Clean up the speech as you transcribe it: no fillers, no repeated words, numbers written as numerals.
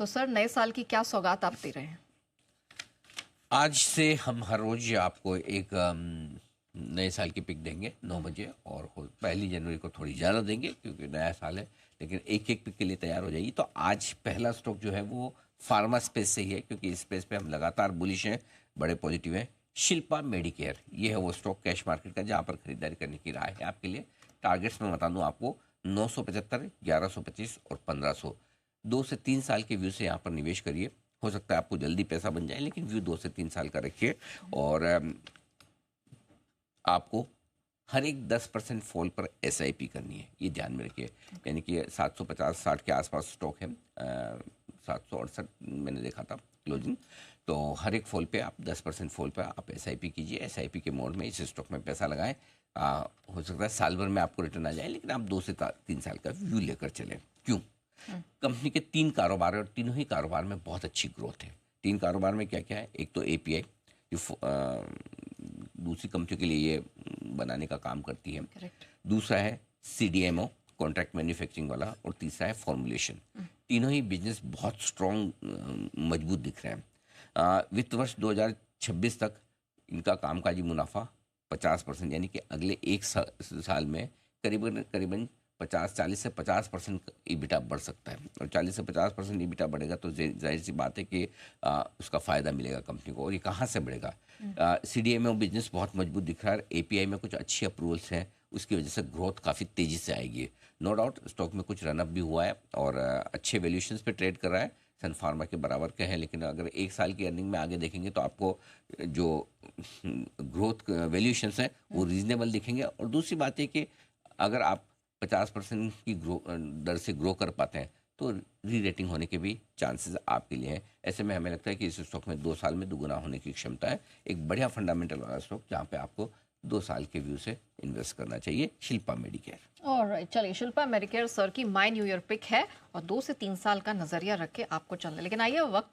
तो सर नए साल की क्या सौगात आप दे रहे हैं? आज से हम हर रोज आपको एक नए साल की पिक देंगे 9 बजे, और 1 जनवरी को थोड़ी ज़्यादा देंगे क्योंकि नया साल है। लेकिन एक एक पिक के लिए तैयार हो जाइए। तो आज पहला स्टॉक जो है वो फार्मा स्पेस से ही है, क्योंकि इस स्पेस पे हम लगातार बुलिश हैं, बड़े पॉजिटिव हैं। शिल्पा मेडिकेयर, ये है वो स्टॉक कैश मार्केट का जहाँ पर खरीदारी करने की राय है आपके लिए। टारगेट्स में बता दूँ आपको, 975, 1125 और 1500। 2 से 3 साल के व्यू से यहाँ पर निवेश करिए। हो सकता है आपको जल्दी पैसा बन जाए, लेकिन व्यू 2 से 3 साल का रखिए। और आपको हर एक 10% फॉल पर एसआईपी करनी है, ये ध्यान में रखिए। यानी कि 750-60 के आसपास स्टॉक है, 768 मैंने देखा था क्लोजिंग। तो हर एक फॉल पे आप 10% फॉल पे आप एसआईपी कीजिए। एसआईपी के मोड में इस स्टॉक में पैसा लगाएं। हो सकता है साल भर में आपको रिटर्न आ जाए, लेकिन आप 2 से 3 साल का व्यू लेकर चलें। क्यों? कंपनी के 3 कारोबार है और तीनों ही कारोबार में बहुत अच्छी ग्रोथ है। 3 कारोबार में क्या क्या है? एक तो एपीआई, जो दूसरी कंपनियों के लिए ये बनाने का काम करती है। करेक्ट। दूसरा है सीडीएमओ, कॉन्ट्रैक्ट मैन्युफैक्चरिंग वाला। और तीसरा है फॉर्मुलेशन। तीनों ही बिजनेस बहुत स्ट्रॉन्ग, मजबूत दिख रहे हैं। वित्त वर्ष 2026 तक इनका कामकाजी मुनाफा 50%, यानी कि अगले एक साल में करीबन करीबन 40 से 50% ईबिटा बढ़ सकता है। और 40 से 50% ईबिटा बढ़ेगा तो जाहिर सी बात है कि उसका फ़ायदा मिलेगा कंपनी को। और ये कहाँ से बढ़ेगा? सीडीएमओ बिजनेस बहुत मजबूत दिख रहा है। एपीआई में कुछ अच्छी अप्रूवल्स हैं, उसकी वजह से ग्रोथ काफ़ी तेज़ी से आएगी। नो डाउट स्टॉक में कुछ रनअप भी हुआ है और अच्छे वैल्यूएशंस पे ट्रेड कर रहा है। सन फार्मा के बराबर के हैं, लेकिन अगर एक साल की अर्निंग में आगे देखेंगे तो आपको जो ग्रोथ वैल्यूएशंस हैं वो रीजनेबल दिखेंगे। और दूसरी बात है कि अगर आप 50% की दर से ग्रो कर पाते हैं तो री रेटिंग होने के भी चांसेस आपके लिए हैं। ऐसे में हमें लगता है कि इस स्टॉक में 2 साल में दुगुना होने की क्षमता है। एक बढ़िया फंडामेंटल वाला स्टॉक जहाँ पे आपको 2 साल के व्यू से इन्वेस्ट करना चाहिए, शिल्पा मेडिकेयर। ऑलराइट, चलिए शिल्पा मेडिकेयर सर की माय न्यू ईयर पिक है और 2 से 3 साल का नजरिया रख के आपको चलना है। लेकिन आइए वक्त